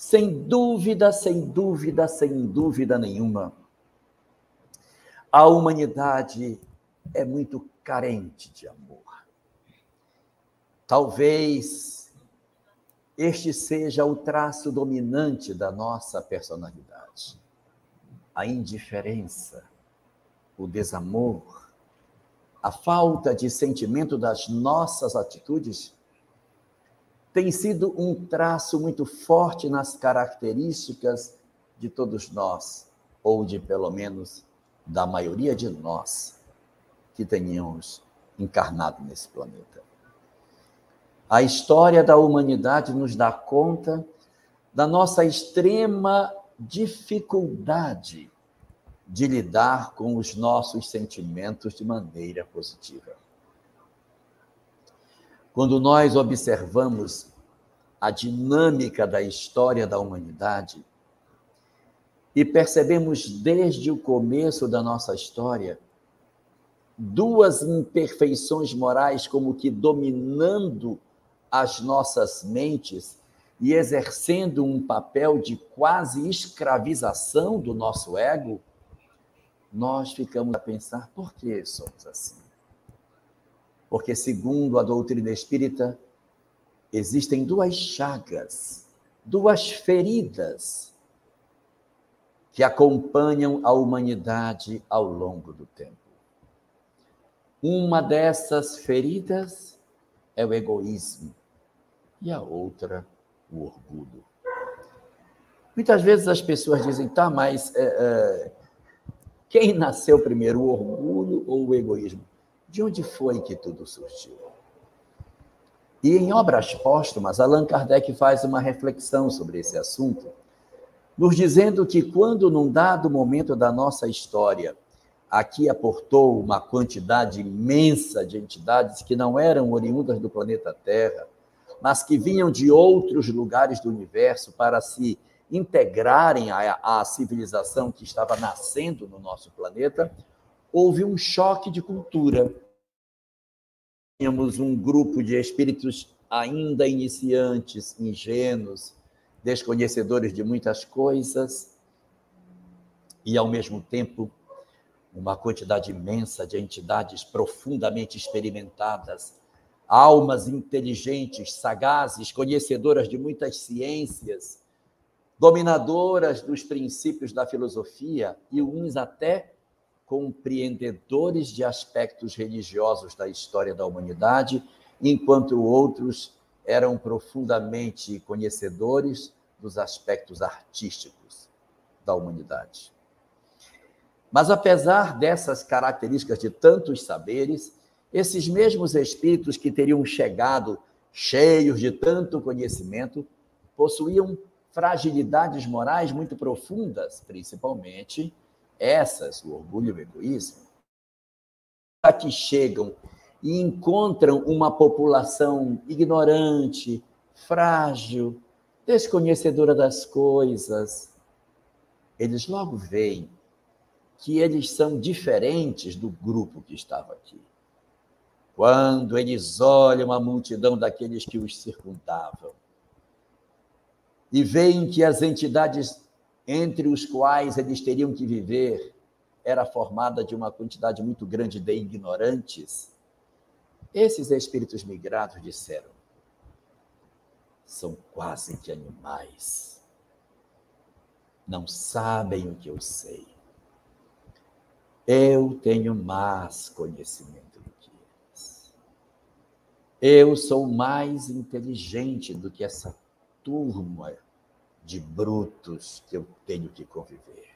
Sem dúvida, sem dúvida, sem dúvida nenhuma, a humanidade é muito carente de amor. Talvez este seja o traço dominante da nossa personalidade. A indiferença, o desamor, a falta de sentimento das nossas atitudes tem sido um traço muito forte nas características de todos nós, ou de pelo menos da maioria de nós que tenhamos encarnado nesse planeta. A história da humanidade nos dá conta da nossa extrema dificuldade de lidar com os nossos sentimentos de maneira positiva. Quando nós observamos a dinâmica da história da humanidade e percebemos desde o começo da nossa história duas imperfeições morais como que dominando as nossas mentes e exercendo um papel de quase escravização do nosso ego, nós ficamos a pensar, por que somos assim? Porque, segundo a doutrina espírita, existem duas chagas, duas feridas que acompanham a humanidade ao longo do tempo. Uma dessas feridas é o egoísmo e a outra, o orgulho. Muitas vezes as pessoas dizem, tá, mas quem nasceu primeiro, o orgulho ou o egoísmo? De onde foi que tudo surgiu? E em Obras Póstumas, Allan Kardec faz uma reflexão sobre esse assunto, nos dizendo que quando num dado momento da nossa história, aqui aportou uma quantidade imensa de entidades que não eram oriundas do planeta Terra, mas que vinham de outros lugares do universo para se integrarem à civilização que estava nascendo no nosso planeta, houve um choque de cultura. Tínhamos um grupo de espíritos ainda iniciantes, ingênuos, desconhecedores de muitas coisas, e, ao mesmo tempo, uma quantidade imensa de entidades profundamente experimentadas, almas inteligentes, sagazes, conhecedoras de muitas ciências, dominadoras dos princípios da filosofia e uns até compreendedores de aspectos religiosos da história da humanidade, enquanto outros eram profundamente conhecedores dos aspectos artísticos da humanidade. Mas, apesar dessas características de tantos saberes, esses mesmos espíritos que teriam chegado cheios de tanto conhecimento possuíam fragilidades morais muito profundas, principalmente essas, o orgulho e o egoísmo. Aqui chegam e encontram uma população ignorante, frágil, desconhecedora das coisas. Eles logo veem que eles são diferentes do grupo que estava aqui. Quando eles olham a multidão daqueles que os circundavam e veem que as entidades entre os quais eles teriam que viver era formada de uma quantidade muito grande de ignorantes, esses espíritos migrados disseram, são quase que animais, não sabem o que eu sei. Eu tenho mais conhecimento do que eles. Eu sou mais inteligente do que essa turma de brutos que eu tenho que conviver.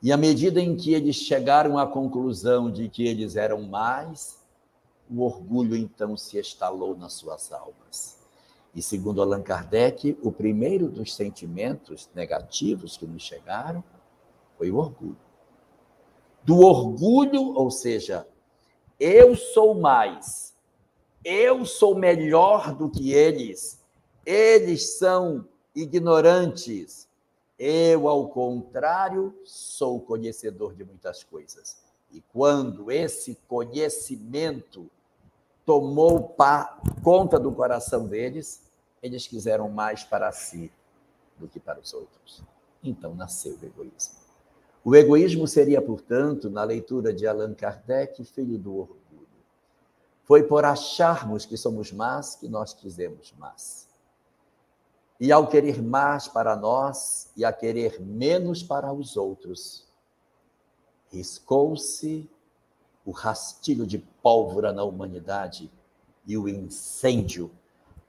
E à medida em que eles chegaram à conclusão de que eles eram mais, o orgulho então se instalou nas suas almas. E segundo Allan Kardec, o primeiro dos sentimentos negativos que nos chegaram foi o orgulho. Do orgulho, ou seja, eu sou mais, eu sou melhor do que eles são ignorantes, eu, ao contrário, sou conhecedor de muitas coisas. E quando esse conhecimento tomou conta do coração deles, eles quiseram mais para si do que para os outros. Então nasceu o egoísmo. O egoísmo seria, portanto, na leitura de Allan Kardec, filho do orgulho. Foi por acharmos que somos más que nós quisemos mais. E ao querer mais para nós e a querer menos para os outros, riscou-se o rastilho de pólvora na humanidade e o incêndio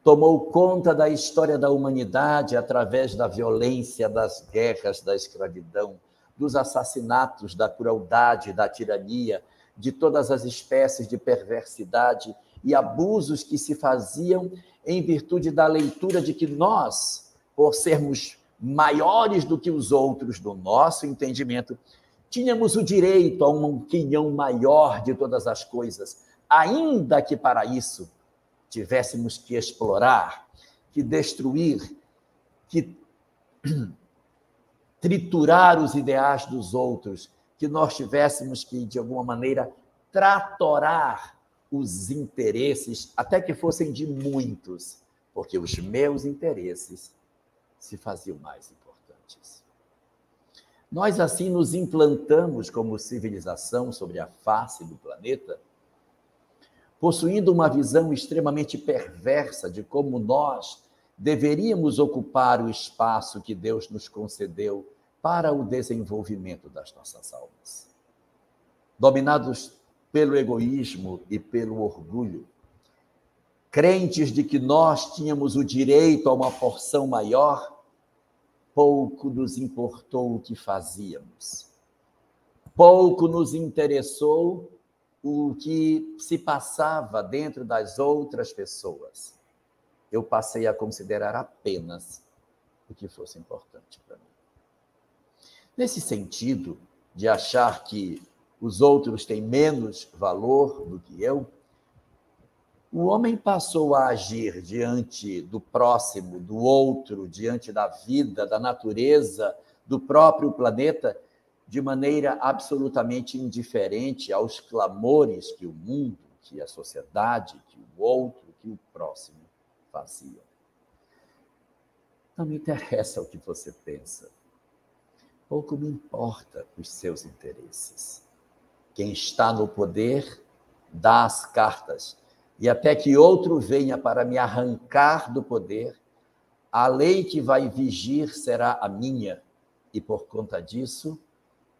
tomou conta da história da humanidade através da violência, das guerras, da escravidão, dos assassinatos, da crueldade, da tirania, de todas as espécies de perversidade e abusos que se faziam em virtude da leitura de que nós, por sermos maiores do que os outros, do nosso entendimento, tínhamos o direito a uma opinião maior de todas as coisas, ainda que para isso tivéssemos que explorar, que destruir, que triturar os ideais dos outros, que nós tivéssemos que, de alguma maneira, tratorar os interesses, até que fossem de muitos, porque os meus interesses se faziam mais importantes. Nós, assim, nos implantamos como civilização sobre a face do planeta, possuindo uma visão extremamente perversa de como nós deveríamos ocupar o espaço que Deus nos concedeu para o desenvolvimento das nossas almas. Dominados pelo egoísmo e pelo orgulho, crentes de que nós tínhamos o direito a uma porção maior, pouco nos importou o que fazíamos. Pouco nos interessou o que se passava dentro das outras pessoas. Eu passei a considerar apenas o que fosse importante para mim. Nesse sentido, de achar que os outros têm menos valor do que eu, o homem passou a agir diante do próximo, do outro, diante da vida, da natureza, do próprio planeta, de maneira absolutamente indiferente aos clamores que o mundo, que a sociedade, que o outro, que o próximo faziam. Não me interessa o que você pensa. Pouco me importa os seus interesses. Quem está no poder dá as cartas, e até que outro venha para me arrancar do poder, a lei que vai vigir será a minha, e por conta disso,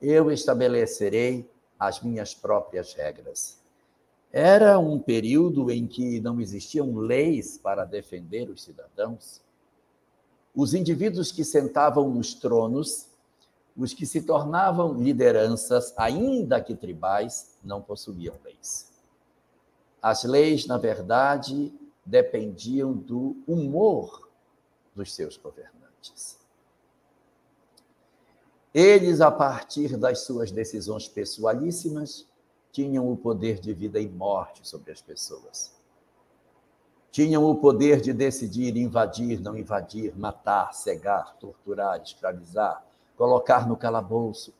eu estabelecerei as minhas próprias regras. Era um período em que não existiam leis para defender os cidadãos. Os indivíduos que sentavam nos tronos, os que se tornavam lideranças, ainda que tribais, não possuíam leis. As leis, na verdade, dependiam do humor dos seus governantes. Eles, a partir das suas decisões pessoalíssimas, tinham o poder de vida e morte sobre as pessoas. Tinham o poder de decidir invadir, não invadir, matar, cegar, torturar, escravizar, colocar no calabouço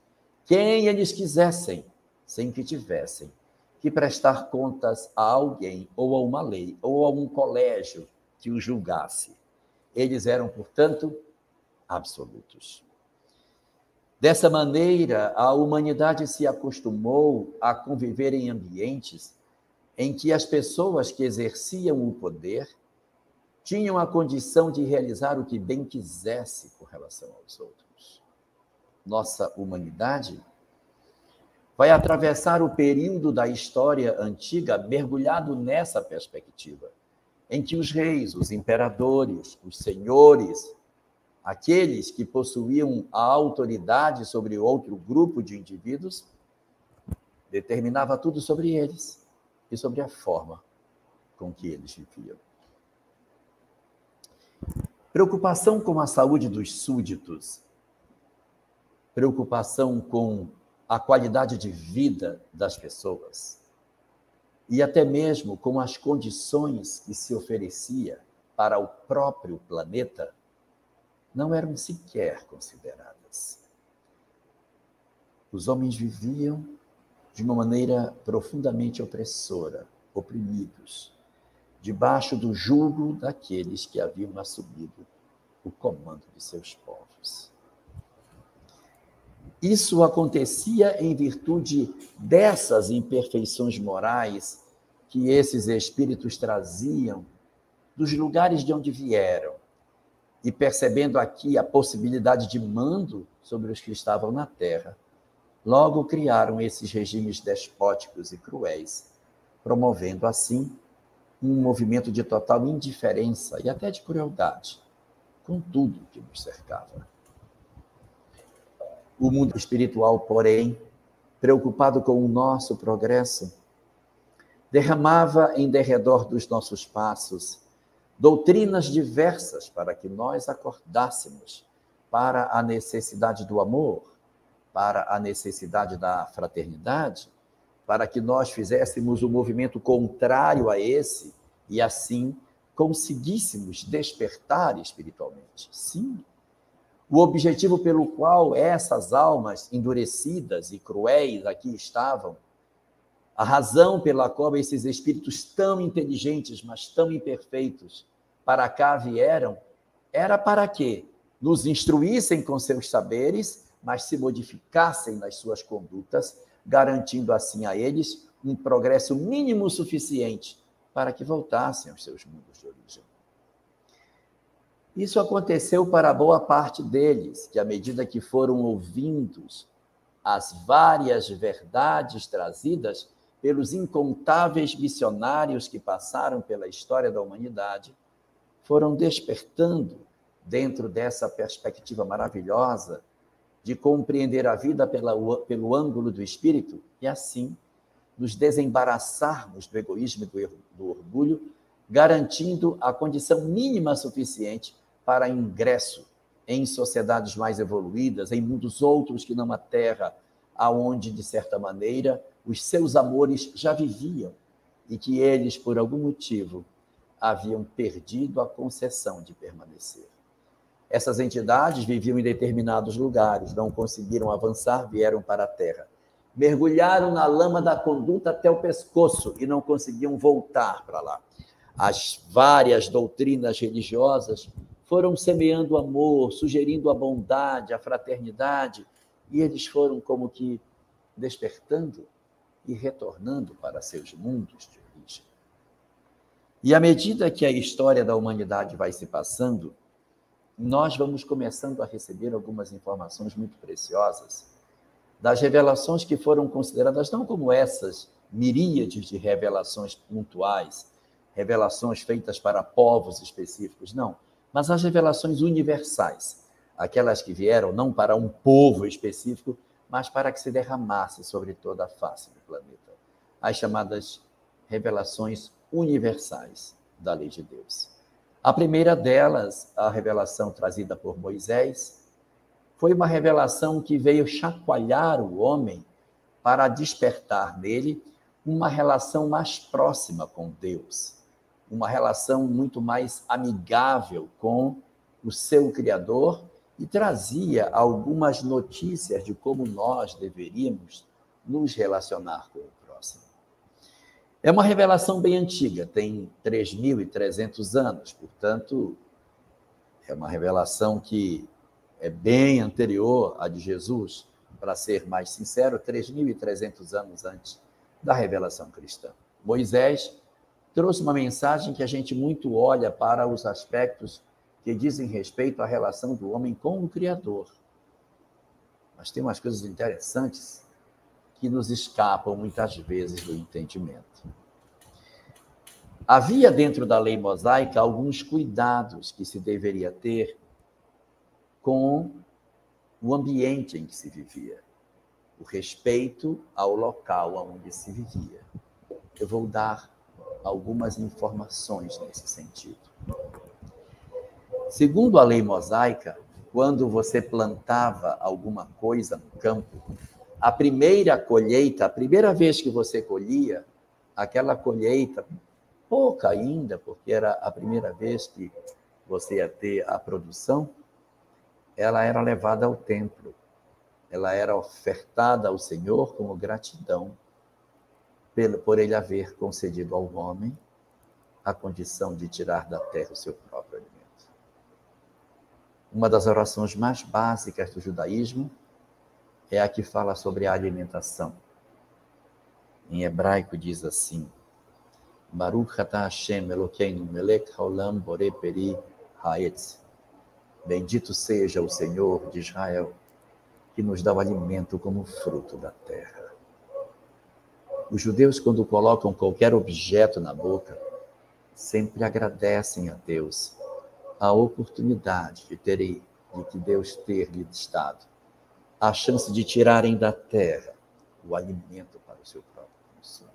quem eles quisessem, sem que tivessem que prestar contas a alguém, ou a uma lei, ou a um colégio que o julgasse. Eles eram, portanto, absolutos. Dessa maneira, a humanidade se acostumou a conviver em ambientes em que as pessoas que exerciam o poder tinham a condição de realizar o que bem quisesse com relação aos outros. Nossa humanidade vai atravessar o período da história antiga mergulhado nessa perspectiva, em que os reis, os imperadores, os senhores, aqueles que possuíam a autoridade sobre outro grupo de indivíduos, determinava tudo sobre eles e sobre a forma com que eles viviam. Preocupação com a saúde dos súditos, preocupação com a qualidade de vida das pessoas e até mesmo com as condições que se oferecia para o próprio planeta, não eram sequer consideradas. Os homens viviam de uma maneira profundamente opressora, oprimidos, debaixo do jugo daqueles que haviam assumido o comando de seus povos. Isso acontecia em virtude dessas imperfeições morais que esses espíritos traziam dos lugares de onde vieram, e percebendo aqui a possibilidade de mando sobre os que estavam na terra, logo criaram esses regimes despóticos e cruéis, promovendo assim um movimento de total indiferença e até de crueldade com tudo que nos cercava. O mundo espiritual, porém, preocupado com o nosso progresso, derramava em derredor dos nossos passos doutrinas diversas para que nós acordássemos para a necessidade do amor, para a necessidade da fraternidade, para que nós fizéssemos o movimento contrário a esse e assim conseguíssemos despertar espiritualmente. Sim, o objetivo pelo qual essas almas endurecidas e cruéis aqui estavam, a razão pela qual esses espíritos tão inteligentes, mas tão imperfeitos, para cá vieram, era para que nos instruíssem com seus saberes, mas se modificassem nas suas condutas, garantindo assim a eles um progresso mínimo suficiente para que voltassem aos seus mundos de origem. Isso aconteceu para boa parte deles, que à medida que foram ouvindo as várias verdades trazidas pelos incontáveis missionários que passaram pela história da humanidade, foram despertando dentro dessa perspectiva maravilhosa de compreender a vida pelo ângulo do espírito e assim nos desembaraçarmos do egoísmo e do orgulho, garantindo a condição mínima suficiente para ingresso em sociedades mais evoluídas, em mundos outros que não a Terra, aonde, de certa maneira, os seus amores já viviam e que eles, por algum motivo, haviam perdido a concessão de permanecer. Essas entidades viviam em determinados lugares, não conseguiram avançar, vieram para a Terra. Mergulharam na lama da conduta até o pescoço e não conseguiam voltar para lá. As várias doutrinas religiosas foram semeando amor, sugerindo a bondade, a fraternidade, e eles foram como que despertando e retornando para seus mundos de origem. E à medida que a história da humanidade vai se passando, nós vamos começando a receber algumas informações muito preciosas das revelações que foram consideradas não como essas miríades de revelações pontuais, revelações feitas para povos específicos, não, mas as revelações universais, aquelas que vieram não para um povo específico, mas para que se derramasse sobre toda a face do planeta. As chamadas revelações universais da lei de Deus. A primeira delas, a revelação trazida por Moisés, foi uma revelação que veio chacoalhar o homem para despertar nele uma relação mais próxima com Deus, uma relação muito mais amigável com o seu Criador, e trazia algumas notícias de como nós deveríamos nos relacionar com o próximo. É uma revelação bem antiga, tem 3.300 anos, portanto, é uma revelação que é bem anterior à de Jesus, para ser mais sincero, 3.300 anos antes da revelação cristã. Moisés trouxe uma mensagem que a gente muito olha para os aspectos que dizem respeito à relação do homem com o Criador. Mas tem umas coisas interessantes que nos escapam muitas vezes do entendimento. Havia dentro da lei mosaica alguns cuidados que se deveria ter com o ambiente em que se vivia, o respeito ao local onde se vivia. Eu vou dar algumas informações nesse sentido. Segundo a lei mosaica, quando você plantava alguma coisa no campo, a primeira colheita, a primeira vez que você colhia, aquela colheita, pouca ainda, porque era a primeira vez que você ia ter a produção, ela era levada ao templo, ela era ofertada ao Senhor como gratidão por ele haver concedido ao homem a condição de tirar da terra o seu próprio alimento. Uma das orações mais básicas do judaísmo é a que fala sobre a alimentação. Em hebraico diz assim: Baruch atah Hashem Elokeinu melech haolam borei peri haetz. Bendito seja o Senhor de Israel, que nos dá o alimento como fruto da terra. Os judeus, quando colocam qualquer objeto na boca, sempre agradecem a Deus a oportunidade de que Deus ter lhe dado a chance de tirarem da terra o alimento para o seu próprio consumo.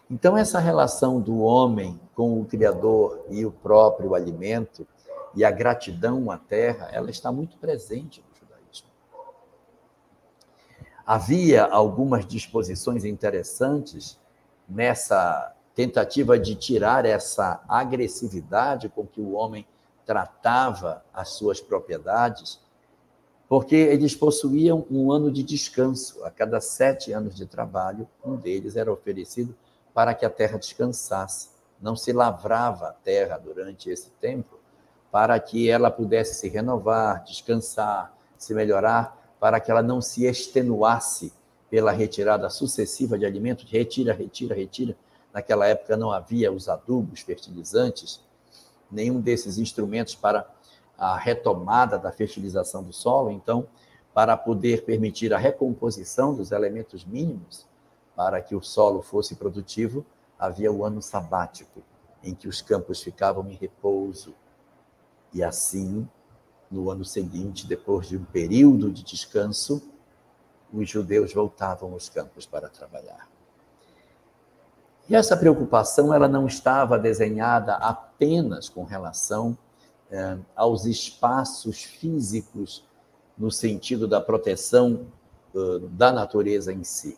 Então, essa relação do homem com o Criador e o próprio alimento e a gratidão à terra, ela está muito presente no judaísmo. Havia algumas disposições interessantes nessa tentativa de tirar essa agressividade com que o homem tratava as suas propriedades, porque eles possuíam um ano de descanso. A cada 7 anos de trabalho, um deles era oferecido para que a terra descansasse. Não se lavrava a terra durante esse tempo para que ela pudesse se renovar, descansar, se melhorar, para que ela não se extenuasse pela retirada sucessiva de alimentos. Retira. Naquela época não havia os adubos, fertilizantes, nenhum desses instrumentos para a retomada da fertilização do solo. Então, para poder permitir a recomposição dos elementos mínimos, para que o solo fosse produtivo, havia o ano sabático, em que os campos ficavam em repouso. E assim, no ano seguinte, depois de um período de descanso, os judeus voltavam aos campos para trabalhar. E essa preocupação, ela não estava desenhada apenas com relação aos espaços físicos, no sentido da proteção da natureza em si.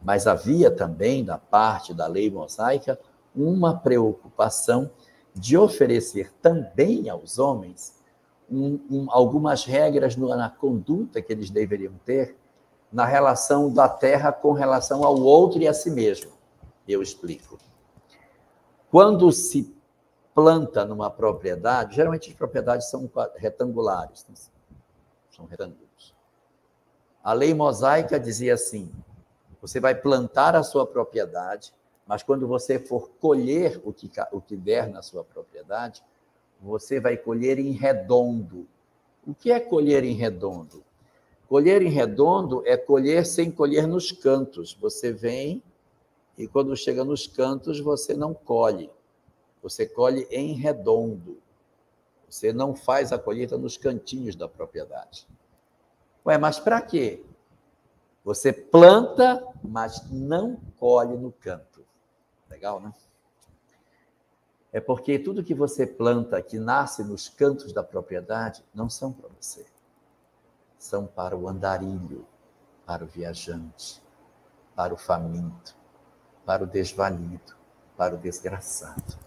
Mas havia também, da parte da lei mosaica, uma preocupação de oferecer também aos homens algumas regras na conduta que eles deveriam ter na relação da terra com relação ao outro e a si mesmo. Eu explico. Quando se planta numa propriedade, geralmente as propriedades são retangulares, são retângulos. A lei mosaica dizia assim: você vai plantar a sua propriedade, mas quando você for colher o que der na sua propriedade, você vai colher em redondo. O que é colher em redondo? Colher em redondo é colher sem colher nos cantos. Você vem e quando chega nos cantos você não colhe. Você colhe em redondo. Você não faz a colheita nos cantinhos da propriedade. Ué, mas para quê? Você planta, mas não colhe no canto. Legal, né? É porque tudo que você planta, que nasce nos cantos da propriedade, não são para você. São para o andarilho, para o viajante, para o faminto, para o desvalido, para o desgraçado.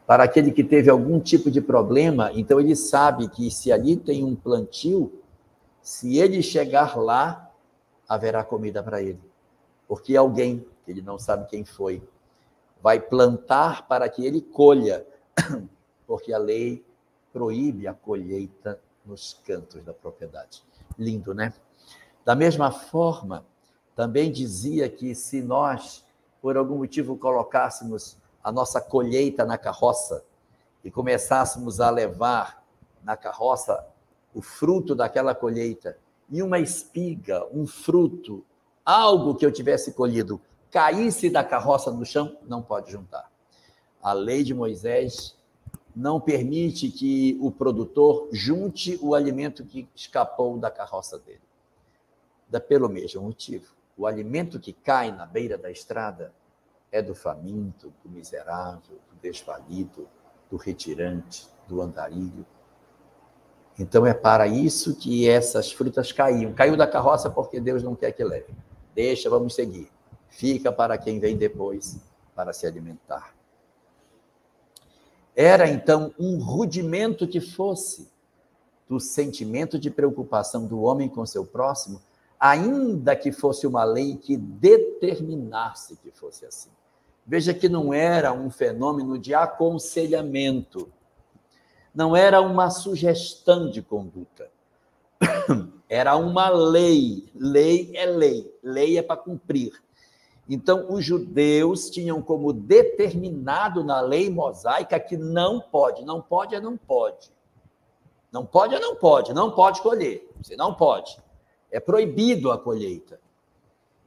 Para aquele que teve algum tipo de problema, então ele sabe que se ali tem um plantio, se ele chegar lá, haverá comida para ele. Porque alguém, que ele não sabe quem foi, vai plantar para que ele colha, porque a lei proíbe a colheita nos cantos da propriedade. Lindo, né? Da mesma forma, também dizia que se nós, por algum motivo, colocássemos a nossa colheita na carroça e começássemos a levar na carroça o fruto daquela colheita, e uma espiga, um fruto, algo que eu tivesse colhido, caísse da carroça no chão, não pode juntar. A lei de Moisés não permite que o produtor junte o alimento que escapou da carroça dele. Pelo mesmo motivo, o alimento que cai na beira da estrada é do faminto, do miserável, do desvalido, do retirante, do andarilho. Então é para isso que essas frutas caíam. Caiu da carroça porque Deus não quer que leve. Deixa, vamos seguir. Fica para quem vem depois para se alimentar. Era então um rudimento que fosse do sentimento de preocupação do homem com seu próximo, ainda que fosse uma lei que determinasse que fosse assim. Veja que não era um fenômeno de aconselhamento, não era uma sugestão de conduta, era uma lei. Lei é lei, lei é para cumprir. Então, os judeus tinham como determinado na lei mosaica que não pode, não pode é não pode. Não pode é não pode, não pode colher, você não pode. É proibido a colheita.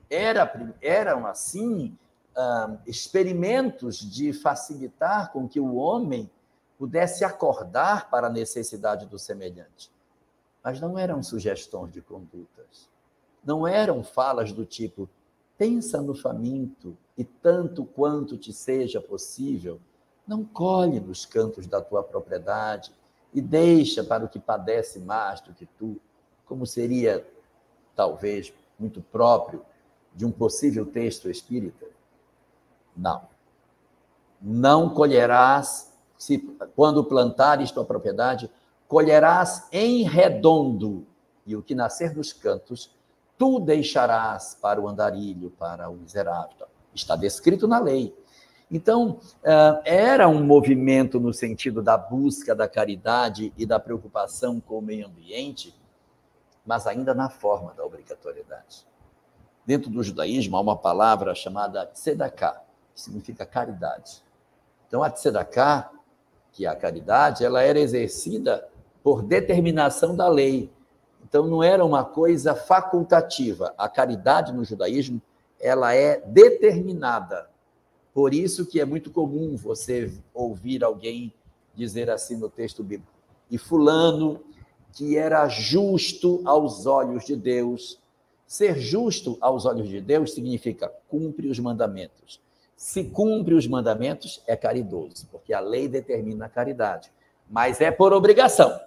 Eram, assim, experimentos de facilitar com que o homem pudesse acordar para a necessidade do semelhante. Mas não eram sugestões de condutas. Não eram falas do tipo, pensa no faminto e tanto quanto te seja possível, não colhe nos cantos da tua propriedade e deixa para o que padece mais do que tu, como seria, talvez, muito próprio de um possível texto espírita. Não. Não colherás, quando plantares tua propriedade, colherás em redondo, e o que nascer dos cantos, tu deixarás para o andarilho, para o miserável. Está descrito na lei. Então, era um movimento no sentido da busca da caridade e da preocupação com o meio ambiente, mas ainda na forma da obrigatoriedade. Dentro do judaísmo, há uma palavra chamada tzedakah, que significa caridade. Então, a tzedakah, que é a caridade, ela era exercida por determinação da lei. Então, não era uma coisa facultativa. A caridade no judaísmo, ela é determinada. Por isso que é muito comum você ouvir alguém dizer assim no texto bíblico, e fulano, que era justo aos olhos de Deus. Ser justo aos olhos de Deus significa cumpre os mandamentos. Se cumpre os mandamentos, é caridoso, porque a lei determina a caridade. Mas é por obrigação,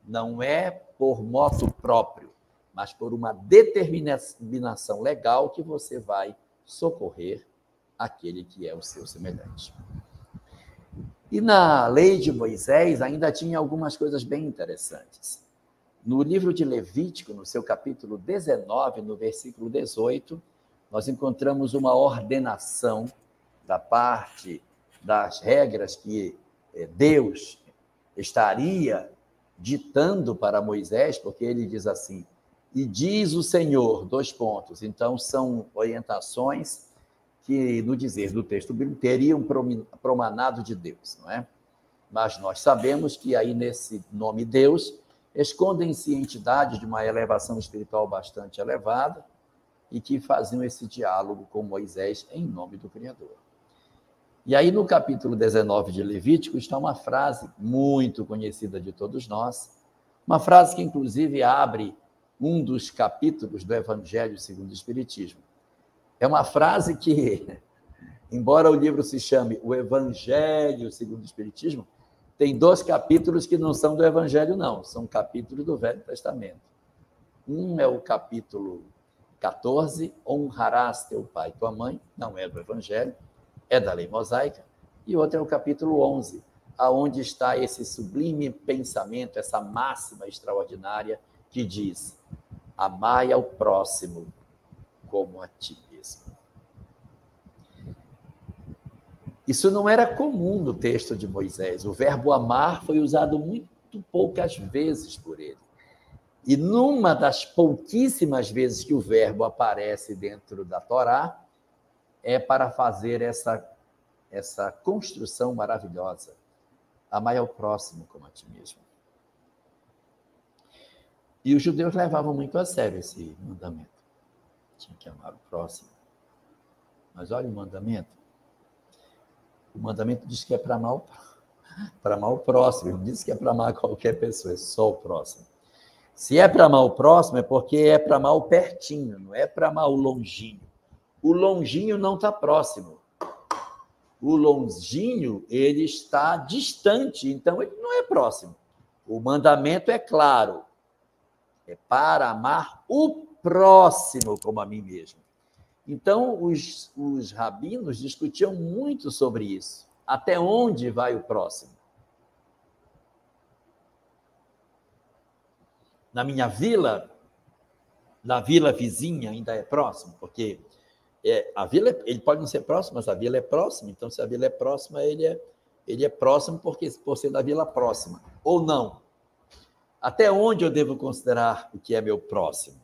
não é por moto próprio, mas por uma determinação legal que você vai socorrer aquele que é o seu semelhante. E na lei de Moisés ainda tinha algumas coisas bem interessantes. No livro de Levítico, no seu capítulo 19, no versículo 18, nós encontramos uma ordenação da parte das regras que Deus estaria ditando para Moisés, porque ele diz assim, e diz o Senhor, : Então, são orientações que, no dizer do texto bíblico, teriam promanado de Deus, não é? Mas nós sabemos que aí nesse nome Deus escondem-se entidades de uma elevação espiritual bastante elevada e que faziam esse diálogo com Moisés em nome do Criador. E aí no capítulo 19 de Levítico está uma frase muito conhecida de todos nós, uma frase que inclusive abre um dos capítulos do Evangelho segundo o Espiritismo. É uma frase que, embora o livro se chame O Evangelho segundo o Espiritismo, tem 2 capítulos que não são do Evangelho, não. São capítulos do Velho Testamento. Um é o capítulo 14, honrarás teu pai e tua mãe, não é do Evangelho, é da lei mosaica. E outro é o capítulo 11, aonde está esse sublime pensamento, essa máxima extraordinária que diz, amai ao próximo como a ti mesmo. Isso não era comum no texto de Moisés. O verbo amar foi usado muito poucas vezes por ele. E numa das pouquíssimas vezes que o verbo aparece dentro da Torá, é para fazer essa construção maravilhosa. Amai ao próximo como a ti mesmo. E os judeus levavam muito a sério esse mandamento. Tinha que amar o próximo. Mas olha o mandamento. O mandamento diz que é para amar o próximo. Ele diz que é para amar qualquer pessoa, é só o próximo. Se é para amar o próximo, é porque é para amar o pertinho, não é para amar o longinho. O longinho não está próximo. O longinho, ele está distante, então ele não é próximo. O mandamento é claro. É para amar o próximo como a mim mesmo. Então, os rabinos discutiam muito sobre isso. Até onde vai o próximo? Na minha vila, na vila vizinha ainda é próximo, porque A vila, ele pode não ser próximo, mas a vila é próxima. Então, se a vila é próxima, ele é próximo por ser da vila próxima. Ou não? Até onde eu devo considerar o que é meu próximo?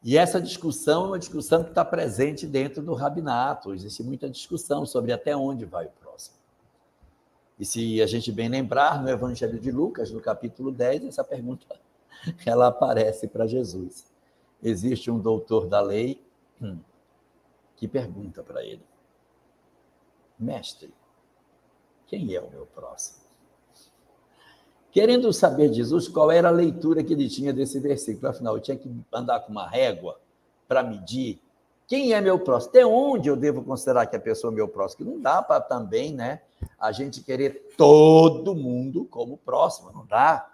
E essa discussão é uma discussão que está presente dentro do rabinato. Existe muita discussão sobre até onde vai o próximo. E se a gente bem lembrar, no Evangelho de Lucas, no capítulo 10, essa pergunta ela aparece para Jesus. Existe um doutor da lei que pergunta para ele: mestre, quem é o meu próximo? Querendo saber de Jesus qual era a leitura que ele tinha desse versículo. Afinal, eu tinha que andar com uma régua para medir quem é meu próximo. Até onde eu devo considerar que a pessoa é meu próximo? Que não dá para também, né, a gente querer todo mundo como próximo. Não dá.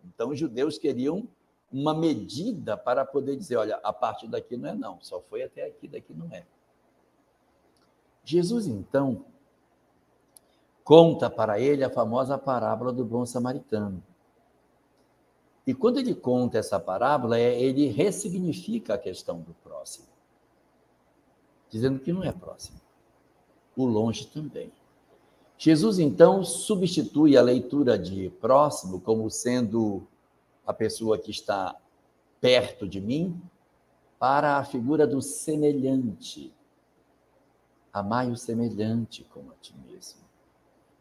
Então, os judeus queriam uma medida para poder dizer, olha, a partir daqui não é não, só foi até aqui, daqui não é. Jesus, então, conta para ele a famosa parábola do bom samaritano. E quando ele conta essa parábola, ele ressignifica a questão do próximo, dizendo que não é próximo, o longe também. Jesus, então, substitui a leitura de próximo como sendo a pessoa que está perto de mim, para a figura do semelhante. Amai o semelhante como a ti mesmo.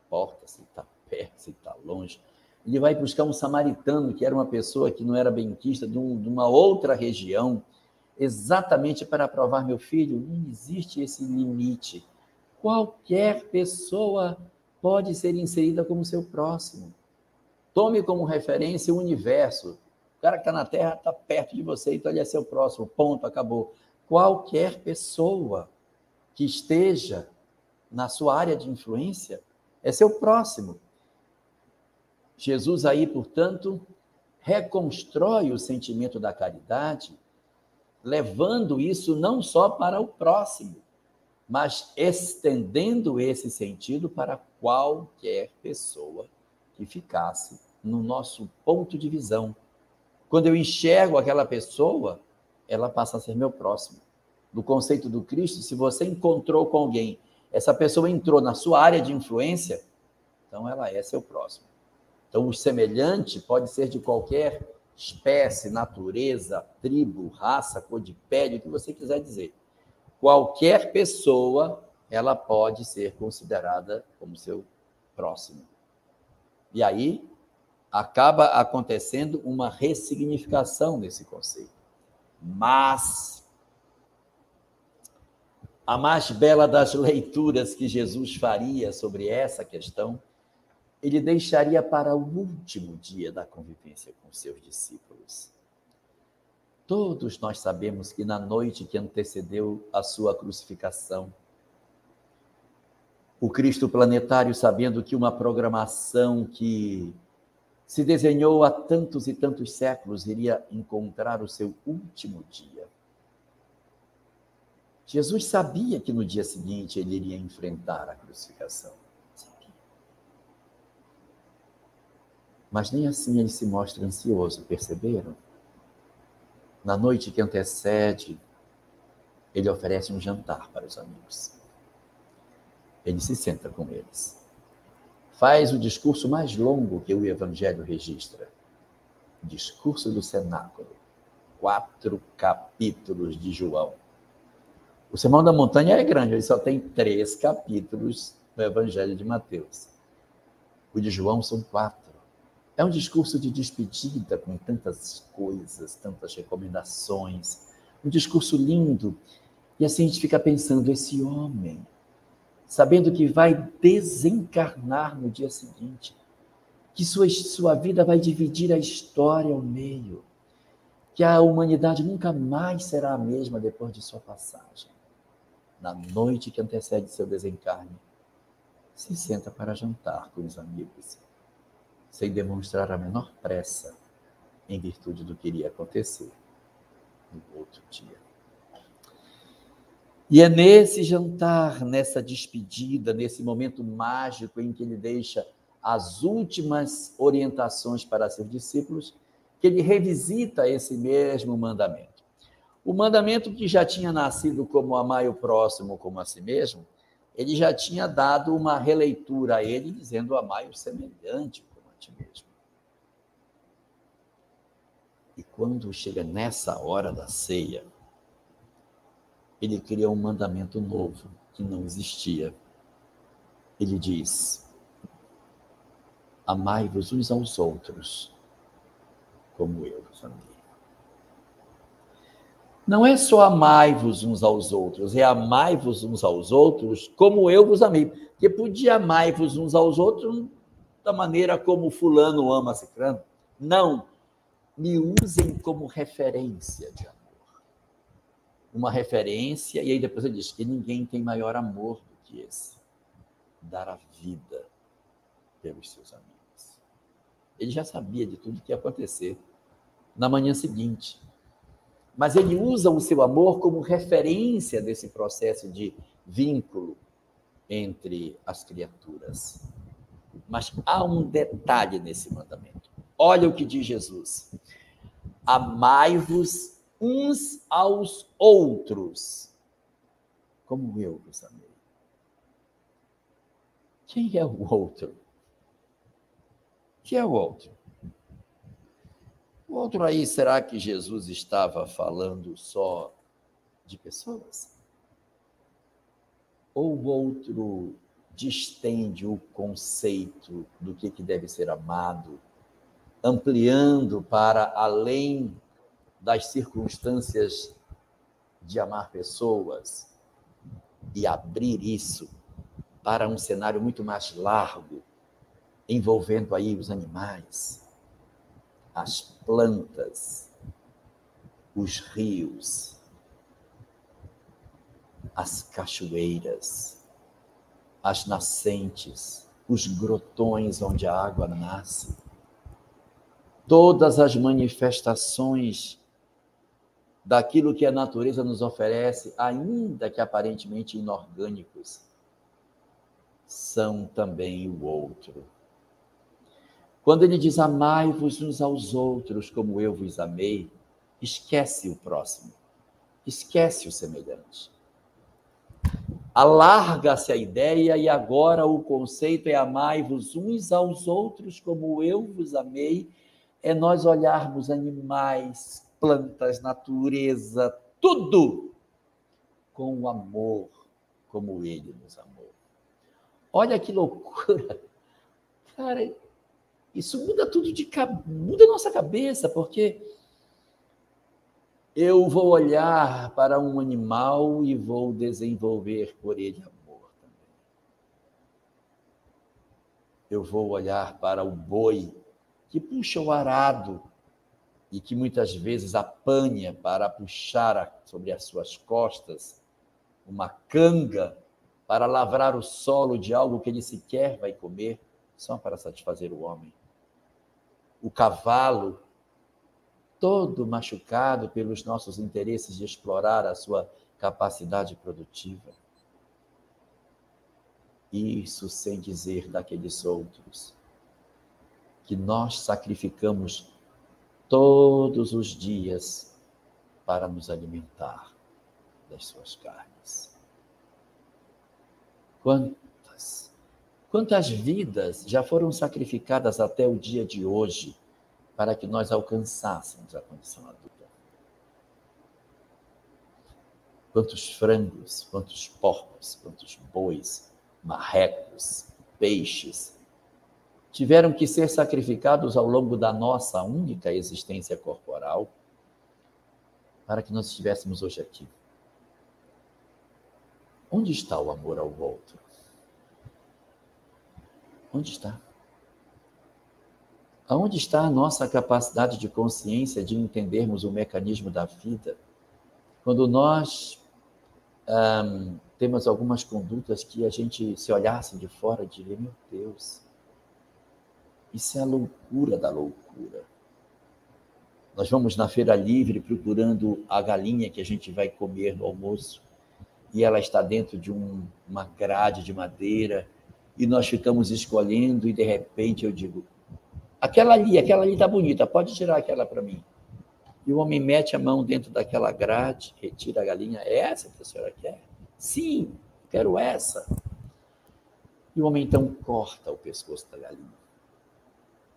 Importa se está perto, se está longe. Ele vai buscar um samaritano, que era uma pessoa que não era benquista, de uma outra região, exatamente para provar, meu filho, não existe esse limite. Qualquer pessoa pode ser inserida como seu próximo. Tome como referência o universo. O cara que está na Terra está perto de você, então ele é seu próximo. Ponto, acabou. Qualquer pessoa que esteja na sua área de influência é seu próximo. Jesus aí, portanto, reconstrói o sentimento da caridade, levando isso não só para o próximo, mas estendendo esse sentido para qualquer pessoa que ficasse no nosso ponto de visão. Quando eu enxergo aquela pessoa, ela passa a ser meu próximo. No conceito do Cristo, se você encontrou com alguém, essa pessoa entrou na sua área de influência, então ela é seu próximo. Então, o semelhante pode ser de qualquer espécie, natureza, tribo, raça, cor de pele, o que você quiser dizer. Qualquer pessoa, ela pode ser considerada como seu próximo. E aí, acaba acontecendo uma ressignificação desse conceito. Mas a mais bela das leituras que Jesus faria sobre essa questão, ele deixaria para o último dia da convivência com seus discípulos. Todos nós sabemos que na noite que antecedeu a sua crucificação, o Cristo planetário, sabendo que uma programação que se desenhou há tantos e tantos séculos iria encontrar o seu último dia. Jesus sabia que no dia seguinte ele iria enfrentar a crucificação. Mas nem assim ele se mostra ansioso, perceberam? Na noite que antecede, ele oferece um jantar para os amigos. Ele se senta com eles. Faz o discurso mais longo que o Evangelho registra. O discurso do cenáculo. 4 capítulos de João. O Sermão da Montanha é grande, ele só tem 3 capítulos no Evangelho de Mateus. O de João são 4. É um discurso de despedida com tantas coisas, tantas recomendações. Um discurso lindo. E assim a gente fica pensando, esse homem, sabendo que vai desencarnar no dia seguinte, que sua vida vai dividir a história ao meio, que a humanidade nunca mais será a mesma depois de sua passagem. Na noite que antecede seu desencarne, se senta para jantar com os amigos, sem demonstrar a menor pressa, em virtude do que iria acontecer no outro dia. E é nesse jantar, nessa despedida, nesse momento mágico em que ele deixa as últimas orientações para seus discípulos, que ele revisita esse mesmo mandamento. O mandamento que já tinha nascido como amai o próximo como a si mesmo, ele já tinha dado uma releitura a ele, dizendo amai o semelhante como a ti mesmo. E quando chega nessa hora da ceia, ele cria um mandamento novo, que não existia. Ele diz: amai-vos uns aos outros, como eu vos amei. Não é só amai-vos uns aos outros, é amai-vos uns aos outros como eu vos amei. Porque podia amai-vos uns aos outros da maneira como fulano ama ciclano. Não, me usem como referência de amor. Uma referência, e aí depois ele diz que ninguém tem maior amor do que esse. Dar a vida pelos seus amigos. Ele já sabia de tudo que ia acontecer na manhã seguinte. Mas ele usa o seu amor como referência desse processo de vínculo entre as criaturas. Mas há um detalhe nesse mandamento. Olha o que diz Jesus: amai-vos uns aos outros, como eu vos amei. Quem é o outro? Quem é o outro? O outro aí, será que Jesus estava falando só de pessoas? Ou o outro distende o conceito do que deve ser amado, ampliando para além das circunstâncias de amar pessoas e abrir isso para um cenário muito mais largo, envolvendo aí os animais, as plantas, os rios, as cachoeiras, as nascentes, os grotões onde a água nasce, todas as manifestações daquilo que a natureza nos oferece, ainda que aparentemente inorgânicos, são também o outro. Quando ele diz amai-vos uns aos outros como eu vos amei, esquece o próximo, esquece o semelhante. Alarga-se a ideia e agora o conceito é amai-vos uns aos outros como eu vos amei, é nós olharmos animais, plantas, natureza, tudo com o amor como ele nos amou. Olha que loucura! Cara, isso muda tudo muda a nossa cabeça, porque eu vou olhar para um animal e vou desenvolver por ele amor também. Eu vou olhar para o boi que puxa o arado e que muitas vezes apanha para puxar sobre as suas costas uma canga para lavrar o solo de algo que ele sequer vai comer, só para satisfazer o homem. O cavalo, todo machucado pelos nossos interesses de explorar a sua capacidade produtiva. Isso sem dizer daqueles outros que nós sacrificamos todos os dias para nos alimentar das suas carnes. Quantas vidas já foram sacrificadas até o dia de hoje para que nós alcançássemos a condição adulta? Quantos frangos, quantos porcos, quantos bois, marrecos, peixes tiveram que ser sacrificados ao longo da nossa única existência corporal para que nós estivéssemos hoje aqui? Onde está o amor ao outro? Onde está? Aonde está a nossa capacidade de consciência de entendermos o mecanismo da vida? Quando nós temos algumas condutas que a gente, se olhasse de fora, diria: meu Deus, isso é a loucura da loucura. Nós vamos na feira livre procurando a galinha que a gente vai comer no almoço e ela está dentro de uma grade de madeira e nós ficamos escolhendo e de repente eu digo: aquela ali está bonita, pode tirar aquela para mim. E o homem mete a mão dentro daquela grade, retira a galinha. É essa que a senhora quer? Sim, quero essa. E o homem então corta o pescoço da galinha,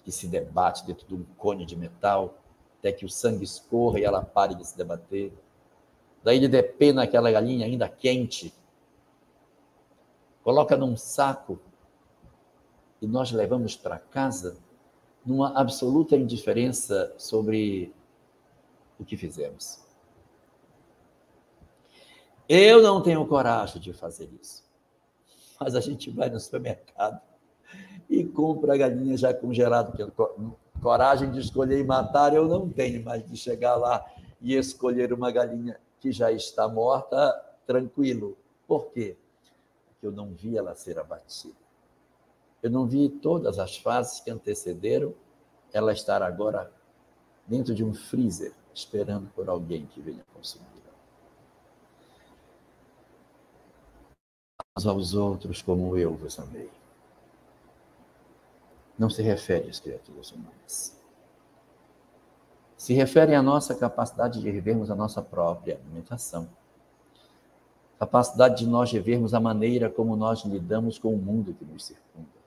que se debate dentro de um cone de metal, até que o sangue escorra e ela pare de se debater. Daí ele depena aquela galinha ainda quente, coloca num saco e nós levamos para casa numa absoluta indiferença sobre o que fizemos. Eu não tenho coragem de fazer isso, mas a gente vai no supermercado e compra a galinha já congelada, porque coragem de escolher e matar eu não tenho, mas de chegar lá e escolher uma galinha que já está morta, tranquilo. Por quê? Porque eu não vi ela ser abatida. Eu não vi todas as fases que antecederam ela estar agora dentro de um freezer, esperando por alguém que venha consumi-la. Uns aos outros como eu vos amei. Não se refere às criaturas humanas. Se refere à nossa capacidade de revermos a nossa própria alimentação. Capacidade de nós revermos a maneira como nós lidamos com o mundo que nos circunda.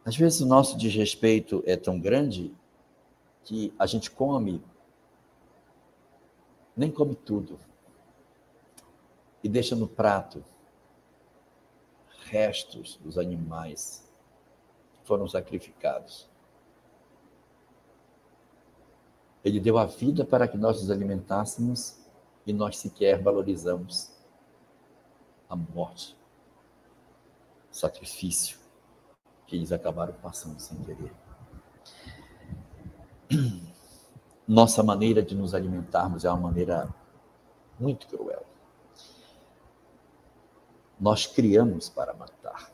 Às vezes o nosso desrespeito é tão grande que a gente nem come tudo, e deixa no prato restos dos animais que foram sacrificados. Ele deu a vida para que nós nos alimentássemos e nós sequer valorizamos a morte, o sacrifício que eles acabaram passando sem querer. Nossa maneira de nos alimentarmos é uma maneira muito cruel. Nós criamos para matar.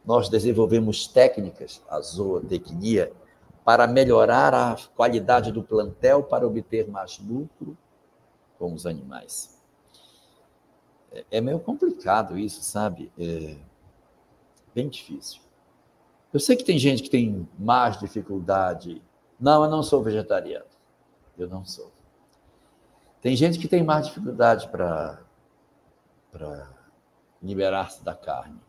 Nós desenvolvemos técnicas, a zootecnia, para melhorar a qualidade do plantel, para obter mais lucro com os animais. É meio complicado isso, sabe? É bem difícil. Eu sei que tem gente que tem mais dificuldade. Não, eu não sou vegetariano. Eu não sou. Tem gente que tem mais dificuldade para liberar-se da carne.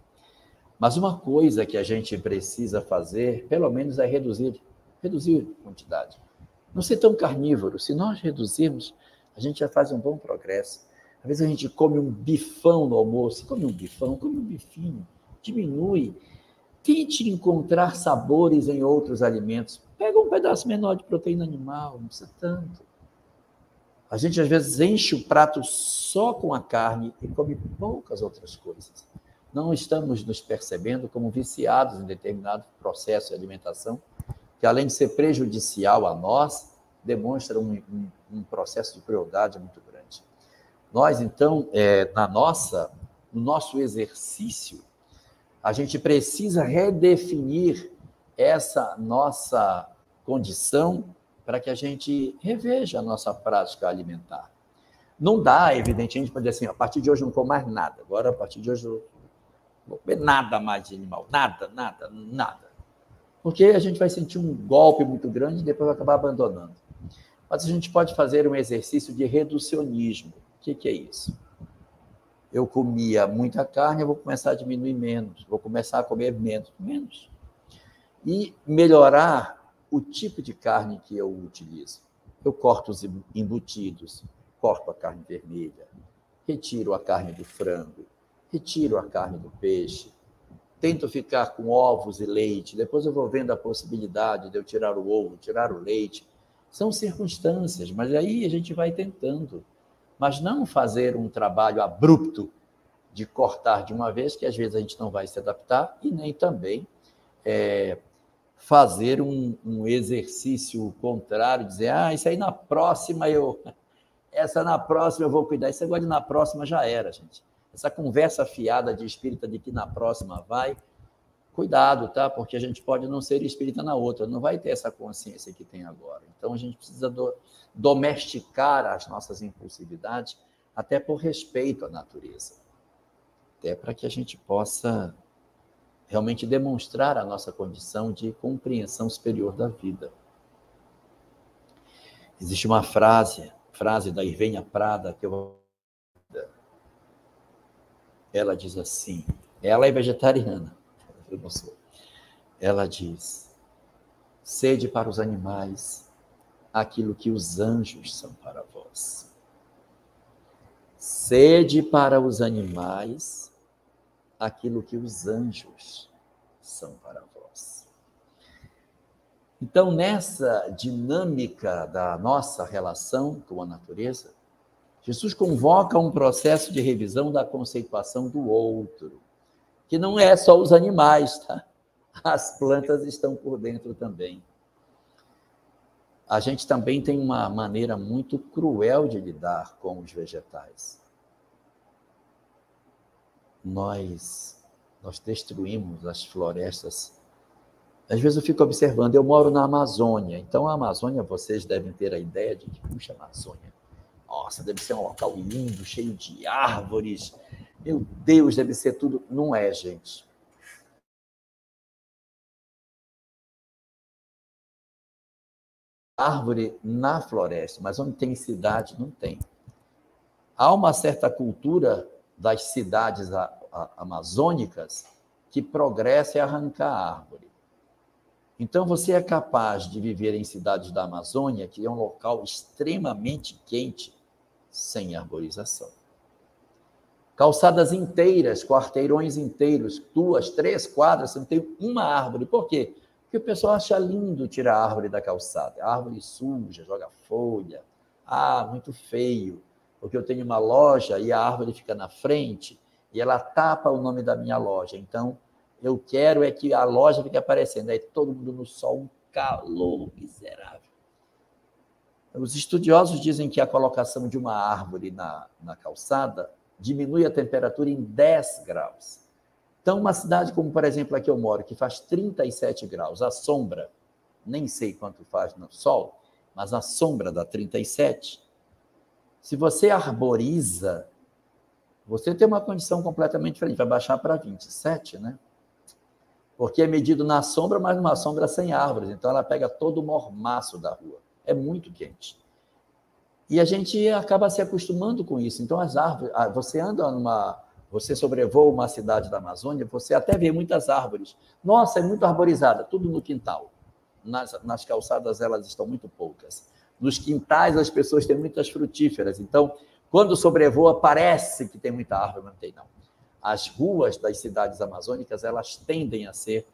Mas uma coisa que a gente precisa fazer, pelo menos, é reduzir a quantidade. Não ser tão carnívoro. Se nós reduzirmos, a gente já faz um bom progresso. Às vezes a gente come um bifão no almoço, come um bifinho, diminui. Tente encontrar sabores em outros alimentos. Pega um pedaço menor de proteína animal, não precisa tanto. A gente, às vezes, enche o prato só com a carne e come poucas outras coisas. Não estamos nos percebendo como viciados em determinado processo de alimentação, que, além de ser prejudicial a nós, demonstra um processo de crueldade muito grande. Nós, então, no nosso exercício, a gente precisa redefinir essa nossa condição para que a gente reveja a nossa prática alimentar. Não dá, evidentemente, para dizer assim, a partir de hoje eu não como mais nada. Agora, a partir de hoje eu não vou comer nada mais de animal. Nada. Porque a gente vai sentir um golpe muito grande e depois vai acabar abandonando. Mas a gente pode fazer um exercício de reducionismo. O que é isso? Eu comia muita carne, eu vou começar a diminuir menos. Vou começar a comer menos. E melhorar o tipo de carne que eu utilizo. Eu corto os embutidos, corto a carne vermelha, retiro a carne do frango, retiro a carne do peixe, tento ficar com ovos e leite, depois eu vou vendo a possibilidade de eu tirar o ovo, tirar o leite. São circunstâncias, mas aí a gente vai tentando. Mas não fazer um trabalho abrupto de cortar de uma vez, que às vezes a gente não vai se adaptar, e nem também fazer um exercício contrário, dizer, isso aí na próxima eu vou cuidar. Esse negócio de na próxima já era, gente. Essa conversa fiada de espírita de que na próxima vai, cuidado, tá? Porque a gente pode não ser espírita na outra, não vai ter essa consciência que tem agora. Então a gente precisa domesticar as nossas impulsividades, até por respeito à natureza. Até para que a gente possa realmente demonstrar a nossa condição de compreensão superior da vida. Existe uma frase da Irvênia Prada, ela diz assim, ela é vegetariana, eu não sou. Ela diz, sede para os animais aquilo que os anjos são para vós. Sede para os animais aquilo que os anjos são para vós. Então, nessa dinâmica da nossa relação com a natureza, Jesus convoca um processo de revisão da conceituação do outro, que não é só os animais, tá? As plantas estão por dentro também. A gente também tem uma maneira muito cruel de lidar com os vegetais. Nós destruímos as florestas. Às vezes eu fico observando, eu moro na Amazônia, então a Amazônia, vocês devem ter a ideia de que, puxa, a Amazônia, nossa, deve ser um local lindo, cheio de árvores, meu Deus, deve ser tudo. Não é, gente. Árvore na floresta, mas onde tem cidade, não tem. Há uma certa cultura das cidades amazônicas que progressa em arrancar a árvore. Então, você é capaz de viver em cidades da Amazônia, que é um local extremamente quente, sem arborização. Calçadas inteiras, quarteirões inteiros, 2, 3 quadras, você não tem uma árvore. Por quê? Porque o pessoal acha lindo tirar a árvore da calçada. A árvore suja, joga folha. Ah, muito feio. Porque eu tenho uma loja e a árvore fica na frente e ela tapa o nome da minha loja. Então, eu quero é que a loja fique aparecendo. Aí todo mundo no sol, um calor miserável. Os estudiosos dizem que a colocação de uma árvore na calçada diminui a temperatura em 10 graus. Então, uma cidade como, por exemplo, a que eu moro, que faz 37 graus, a sombra, nem sei quanto faz no sol, mas a sombra dá 37. Se você arboriza, você tem uma condição completamente diferente, vai baixar para 27, né? Porque é medido na sombra, mas numa sombra sem árvores, então ela pega todo o mormaço da rua. É muito quente. E a gente acaba se acostumando com isso. Então, as árvores, você sobrevoa uma cidade da Amazônia, você até vê muitas árvores. Nossa, é muito arborizada, tudo no quintal. Nas calçadas, elas estão muito poucas. Nos quintais, as pessoas têm muitas frutíferas. Então, quando sobrevoa, parece que tem muita árvore, mas não tem, não. As ruas das cidades amazônicas, elas tendem a ser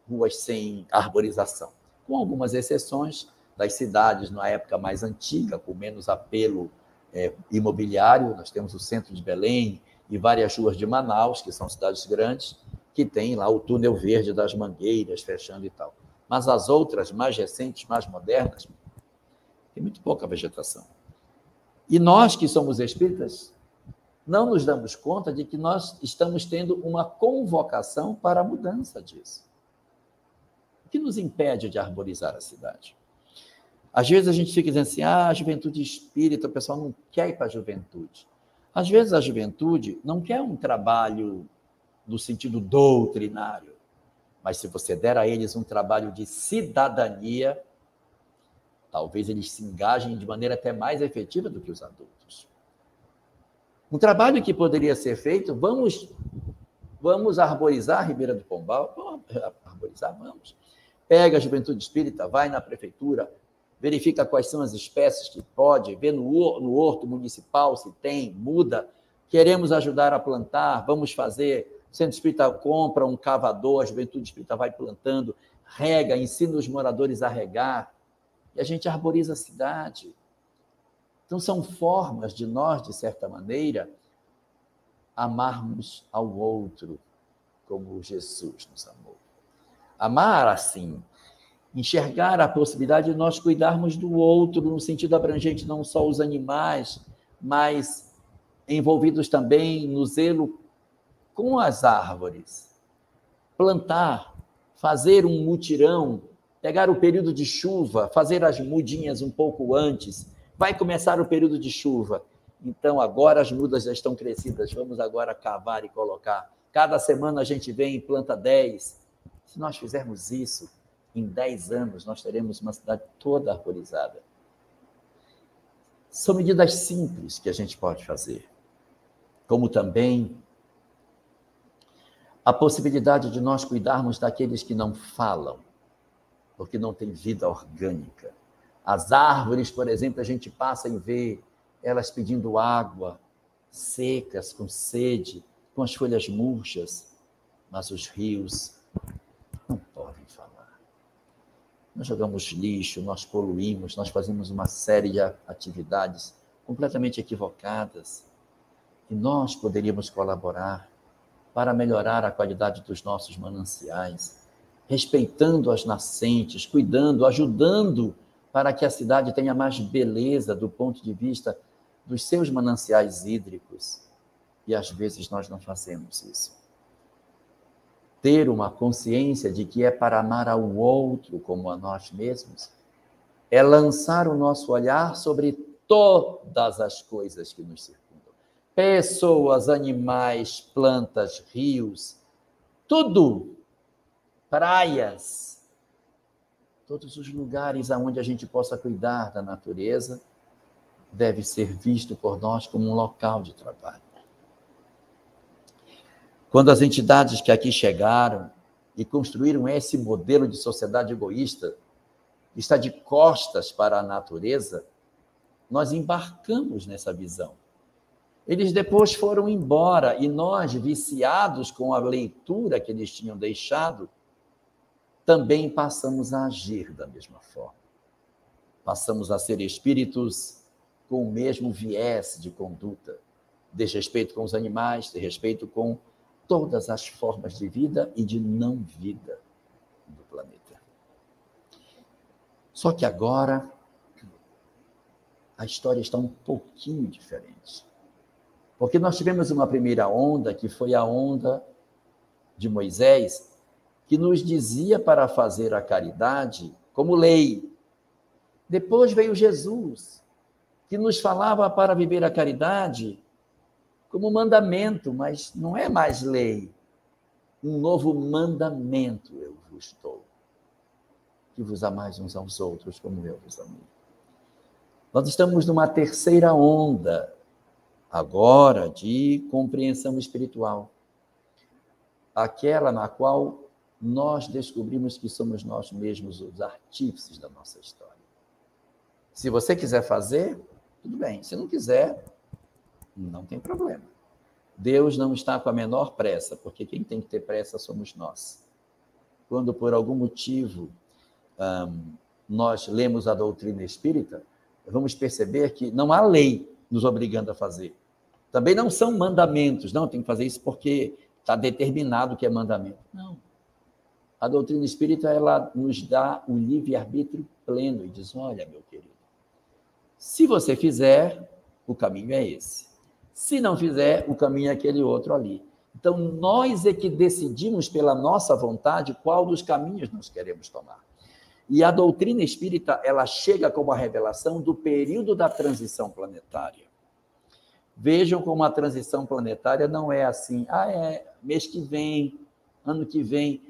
ruas sem arborização, com algumas exceções das cidades na época mais antiga, com menos apelo imobiliário. Nós temos o centro de Belém e várias ruas de Manaus, que são cidades grandes, que tem lá o túnel verde das mangueiras fechando e tal. Mas as outras, mais recentes, mais modernas, tem muito pouca vegetação. E nós, que somos espíritas, não nos damos conta de que nós estamos tendo uma convocação para a mudança disso. O que nos impede de arborizar a cidade? Às vezes a gente fica dizendo assim, a juventude espírita, o pessoal não quer ir para a juventude. Às vezes a juventude não quer um trabalho no sentido doutrinário, mas se você der a eles um trabalho de cidadania, talvez eles se engajem de maneira até mais efetiva do que os adultos. Um trabalho que poderia ser feito, vamos arborizar a Ribeira do Pombal? Vamos arborizar, vamos. Pega a juventude espírita, vai na prefeitura, verifica quais são as espécies que pode, vê no horto municipal se tem, muda. Queremos ajudar a plantar, vamos fazer. O centro espírita compra um cavador, a juventude espírita vai plantando, rega, ensina os moradores a regar, e a gente arboriza a cidade. Então, são formas de nós, de certa maneira, amarmos ao outro como Jesus nos amou. Amar assim, enxergar a possibilidade de nós cuidarmos do outro no sentido abrangente, não só os animais, mas envolvidos também no zelo com as árvores. Plantar, fazer um mutirão, pegar o período de chuva, fazer as mudinhas um pouco antes. Vai começar o período de chuva. Então, agora as mudas já estão crescidas, vamos agora cavar e colocar. Cada semana a gente vem e planta 10. Se nós fizermos isso, em 10 anos, nós teremos uma cidade toda arborizada. São medidas simples que a gente pode fazer, como também a possibilidade de nós cuidarmos daqueles que não falam, porque não têm vida orgânica. As árvores, por exemplo, a gente passa e vê elas pedindo água, secas, com sede, com as folhas murchas, mas os rios não podem falar. Nós jogamos lixo, nós poluímos, nós fazemos uma série de atividades completamente equivocadas e nós poderíamos colaborar para melhorar a qualidade dos nossos mananciais, respeitando as nascentes, cuidando, ajudando para que a cidade tenha mais beleza do ponto de vista dos seus mananciais hídricos. E às vezes nós não fazemos isso. Ter uma consciência de que é para amar ao outro como a nós mesmos, é lançar o nosso olhar sobre todas as coisas que nos circundam. Pessoas, animais, plantas, rios, tudo, praias, todos os lugares aonde a gente possa cuidar da natureza, deve ser visto por nós como um local de trabalho. Quando as entidades que aqui chegaram e construíram esse modelo de sociedade egoísta, está de costas para a natureza, nós embarcamos nessa visão. Eles depois foram embora e nós, viciados com a leitura que eles tinham deixado, também passamos a agir da mesma forma. Passamos a ser espíritos com o mesmo viés de conduta, desrespeito com os animais, desrespeito com todas as formas de vida e de não vida do planeta. Só que agora a história está um pouquinho diferente. Porque nós tivemos uma primeira onda, que foi a onda de Moisés, que nos dizia para fazer a caridade como lei. Depois veio Jesus, que nos falava para viver a caridade como mandamento, mas não é mais lei. Um novo mandamento eu vos dou, que vos amais uns aos outros como eu vos amei. Nós estamos numa terceira onda, agora, de compreensão espiritual. Aquela na qual nós descobrimos que somos nós mesmos os artífices da nossa história. Se você quiser fazer, tudo bem. Se não quiser, não tem problema. Deus não está com a menor pressa, porque quem tem que ter pressa somos nós. Quando, por algum motivo, nós lemos a doutrina espírita, vamos perceber que não há lei nos obrigando a fazer. Também não são mandamentos. Não, tem que fazer isso porque está determinado que é mandamento. Não. A doutrina espírita, ela nos dá o livre-arbítrio pleno e diz, olha, meu querido, se você fizer, o caminho é esse. Se não fizer, o caminho é aquele outro ali. Então, nós é que decidimos pela nossa vontade qual dos caminhos nós queremos tomar. E a doutrina espírita, ela chega como a revelação do período da transição planetária. Vejam como a transição planetária não é assim, mês que vem, ano que vem.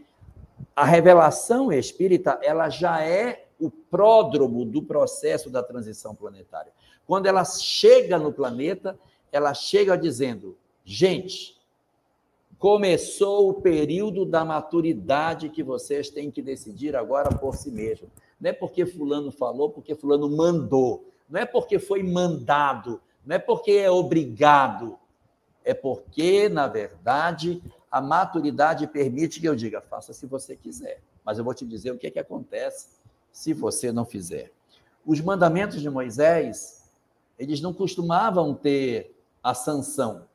A revelação espírita, ela já é o pródromo do processo da transição planetária. Quando ela chega no planeta, ela chega dizendo, gente, começou o período da maturidade que vocês têm que decidir agora por si mesmos. Não é porque fulano falou, porque fulano mandou. Não é porque foi mandado. Não é porque é obrigado. É porque, na verdade, a maturidade permite que eu diga, faça se você quiser. Mas eu vou te dizer o que é que acontece se você não fizer. Os mandamentos de Moisés, eles não costumavam ter a sanção.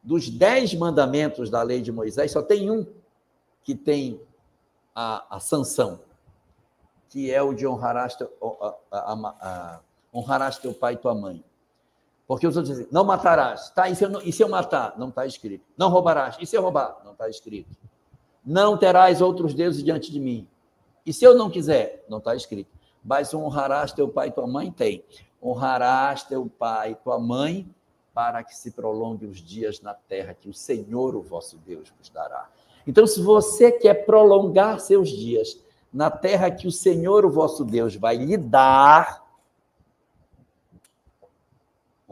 Dos 10 mandamentos da lei de Moisés, só tem um que tem a sanção, que é o de honrarás teu pai e tua mãe. Porque os outros dizem, não matarás. Tá, e se eu matar? Não está escrito. Não roubarás. E se eu roubar? Não está escrito. Não terás outros deuses diante de mim. E se eu não quiser? Não está escrito. Mas honrarás teu pai e tua mãe? Tem. Honrarás teu pai e tua mãe para que se prolongue os dias na terra que o Senhor, o vosso Deus, vos dará. Então, se você quer prolongar seus dias na terra que o Senhor, o vosso Deus, vai lhe dar,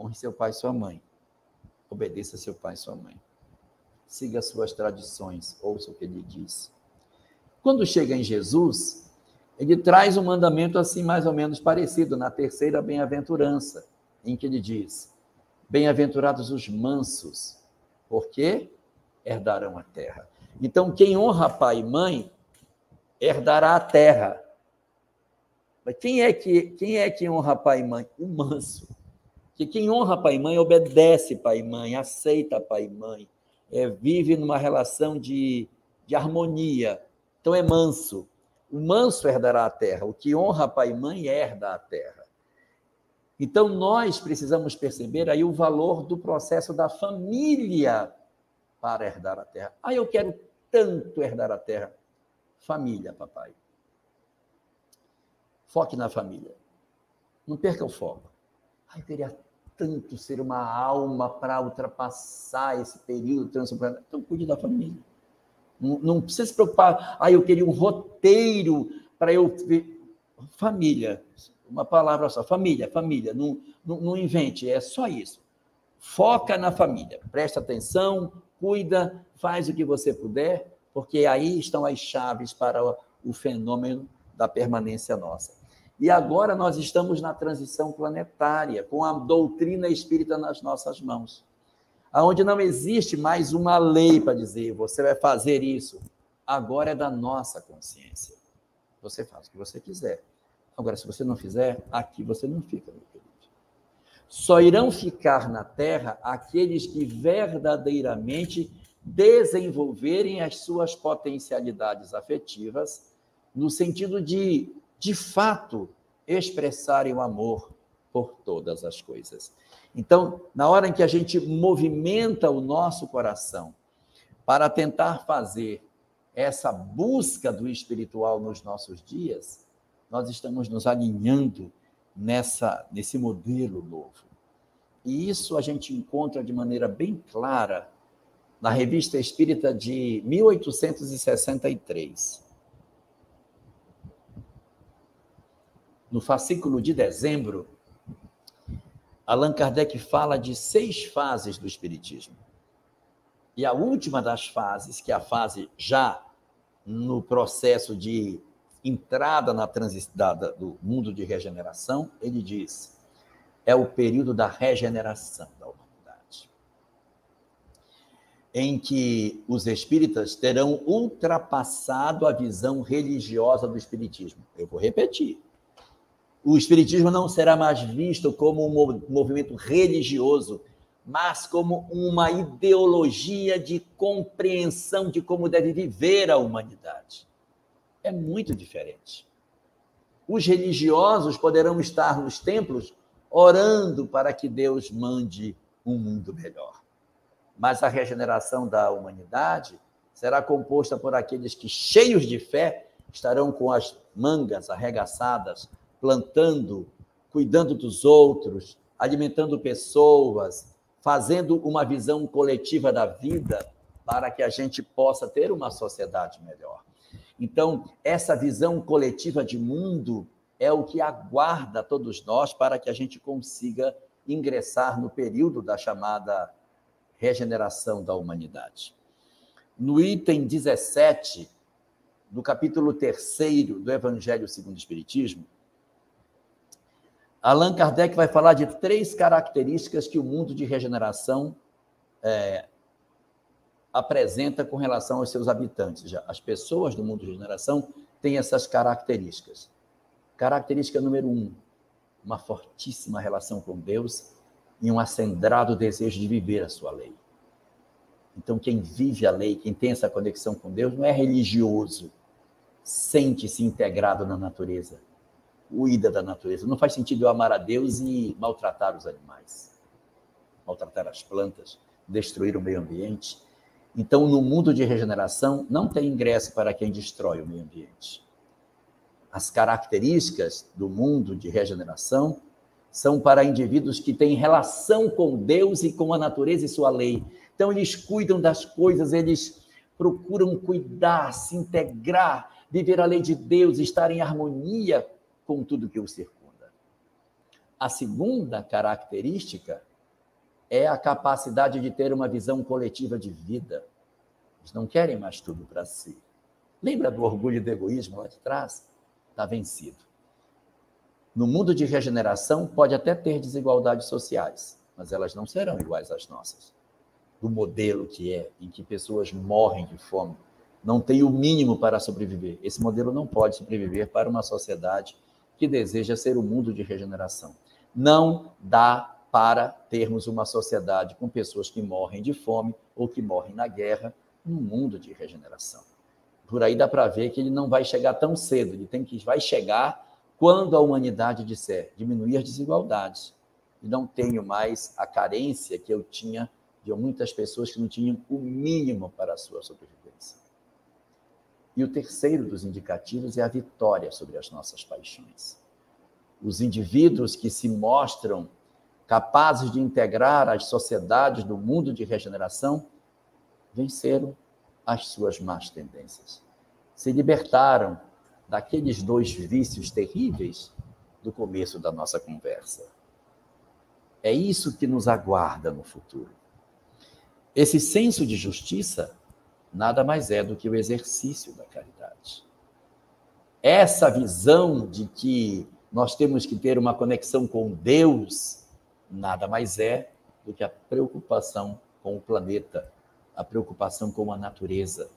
honre seu pai e sua mãe. Obedeça seu pai e sua mãe. Siga suas tradições, ouça o que ele diz. Quando chega em Jesus, ele traz um mandamento assim mais ou menos parecido, na terceira bem-aventurança, em que ele diz: bem-aventurados os mansos, porque herdarão a terra. Então, quem honra pai e mãe, herdará a terra. Mas quem é que honra pai e mãe? O manso. Que quem honra pai e mãe, obedece pai e mãe, aceita pai e mãe, vive numa relação de harmonia. Então é manso. O manso herdará a terra. O que honra pai e mãe herda a terra. Então nós precisamos perceber aí o valor do processo da família para herdar a terra. Eu quero tanto herdar a terra. Família, papai. Foque na família. Não perca o foco. Eu queria tanto ser uma alma para ultrapassar esse período transformador. Então, cuide da família. Não precisa se preocupar. Eu queria um roteiro para eu... Família. Uma palavra só. Família. Não invente. É só isso. Foca na família. Presta atenção, cuida, faz o que você puder, porque aí estão as chaves para o fenômeno da permanência nossa. E agora nós estamos na transição planetária, com a doutrina espírita nas nossas mãos, onde não existe mais uma lei para dizer, você vai fazer isso. Agora é da nossa consciência. Você faz o que você quiser. Agora, se você não fizer, aqui você não fica, meu querido. Só irão ficar na Terra aqueles que verdadeiramente desenvolverem as suas potencialidades afetivas, no sentido de fato, expressarem o amor por todas as coisas. Então, na hora em que a gente movimenta o nosso coração para tentar fazer essa busca do espiritual nos nossos dias, nós estamos nos alinhando nesse modelo novo. E isso a gente encontra de maneira bem clara na Revista Espírita de 1863. No fascículo de dezembro, Allan Kardec fala de 6 fases do Espiritismo. E a última das fases, que é a fase já no processo de entrada na transição do mundo de regeneração, ele diz, é o período da regeneração da humanidade, em que os espíritas terão ultrapassado a visão religiosa do Espiritismo. Eu vou repetir. O Espiritismo não será mais visto como um movimento religioso, mas como uma ideologia de compreensão de como deve viver a humanidade. É muito diferente. Os religiosos poderão estar nos templos orando para que Deus mande um mundo melhor. Mas a regeneração da humanidade será composta por aqueles que, cheios de fé, estarão com as mangas arregaçadas, plantando, cuidando dos outros, alimentando pessoas, fazendo uma visão coletiva da vida para que a gente possa ter uma sociedade melhor. Então, essa visão coletiva de mundo é o que aguarda todos nós para que a gente consiga ingressar no período da chamada regeneração da humanidade. No item 17, do capítulo 3º do Evangelho segundo o Espiritismo, Allan Kardec vai falar de 3 características que o mundo de regeneração apresenta com relação aos seus habitantes. Já as pessoas do mundo de regeneração têm essas características. Característica número 1, uma fortíssima relação com Deus e um acendrado desejo de viver a sua lei. Então, quem vive a lei, quem tem essa conexão com Deus, não é religioso, sente-se integrado na natureza, cuida da natureza. Não faz sentido eu amar a Deus e maltratar os animais, maltratar as plantas, destruir o meio ambiente. Então, no mundo de regeneração, não tem ingresso para quem destrói o meio ambiente. As características do mundo de regeneração são para indivíduos que têm relação com Deus e com a natureza e sua lei. Então, eles cuidam das coisas, eles procuram cuidar, se integrar, viver a lei de Deus, estar em harmonia com tudo que o circunda. A segunda característica é a capacidade de ter uma visão coletiva de vida. Eles não querem mais tudo para si. Lembra do orgulho e do egoísmo lá de trás? Está vencido. No mundo de regeneração, pode até ter desigualdades sociais, mas elas não serão iguais às nossas. Do modelo que é, em que pessoas morrem de fome, não têm o mínimo para sobreviver. Esse modelo não pode sobreviver para uma sociedade que deseja ser um mundo de regeneração. Não dá para termos uma sociedade com pessoas que morrem de fome ou que morrem na guerra, num mundo de regeneração. Por aí dá para ver que ele não vai chegar tão cedo, vai chegar quando a humanidade disser diminuir as desigualdades. E não tenho mais a carência que eu tinha de muitas pessoas que não tinham o mínimo para a sua sobrevivência. E o terceiro dos indicativos é a vitória sobre as nossas paixões. Os indivíduos que se mostram capazes de integrar as sociedades do mundo de regeneração venceram as suas más tendências. Se libertaram daqueles 2 vícios terríveis do começo da nossa conversa. É isso que nos aguarda no futuro. Esse senso de justiça nada mais é do que o exercício da caridade. Essa visão de que nós temos que ter uma conexão com Deus nada mais é do que a preocupação com o planeta, a preocupação com a natureza.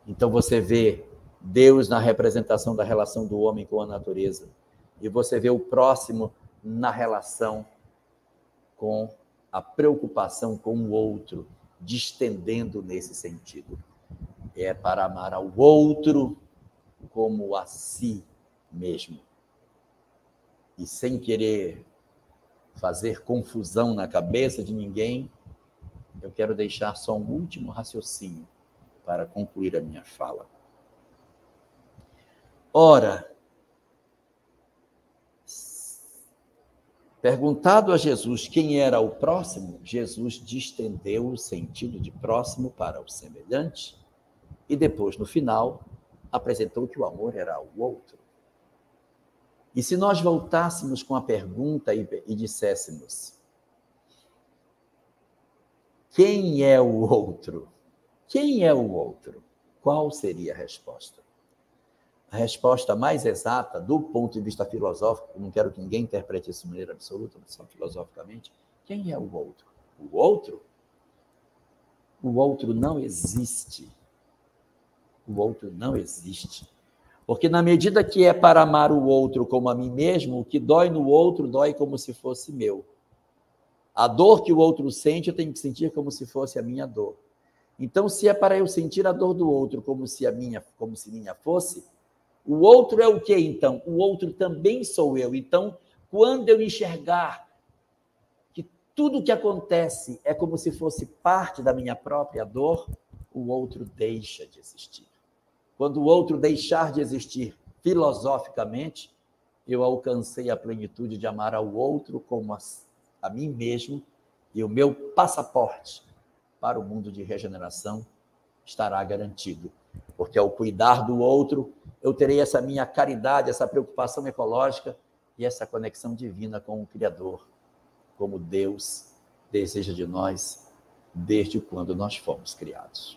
Então você vê Deus na representação da relação do homem com a natureza, e você vê o próximo na relação com a preocupação com o outro, distendendo nesse sentido. É para amar ao outro como a si mesmo. E sem querer fazer confusão na cabeça de ninguém, eu quero deixar só um último raciocínio para concluir a minha fala. Ora, perguntado a Jesus quem era o próximo, Jesus distendeu o sentido de próximo para o semelhante e depois, no final, apresentou que o amor era o outro. E se nós voltássemos com a pergunta e disséssemos: quem é o outro? Quem é o outro? Qual seria a resposta? A resposta mais exata, do ponto de vista filosófico, não quero que ninguém interprete isso de maneira absoluta, mas só filosoficamente, quem é o outro? O outro? O outro não existe. O outro não existe. Porque na medida que é para amar o outro como a mim mesmo, o que dói no outro dói como se fosse meu. A dor que o outro sente, eu tenho que sentir como se fosse a minha dor. Então, se é para eu sentir a dor do outro como se minha fosse, o outro é o quê, então? O outro também sou eu. Então, quando eu enxergar que tudo que acontece é como se fosse parte da minha própria dor, o outro deixa de existir. Quando o outro deixar de existir filosoficamente, eu alcancei a plenitude de amar ao outro como a mim mesmo, e o meu passaporte para o mundo de regeneração estará garantido. Porque ao cuidar do outro, eu terei essa minha caridade, essa preocupação ecológica e essa conexão divina com o Criador, como Deus deseja de nós desde quando nós fomos criados.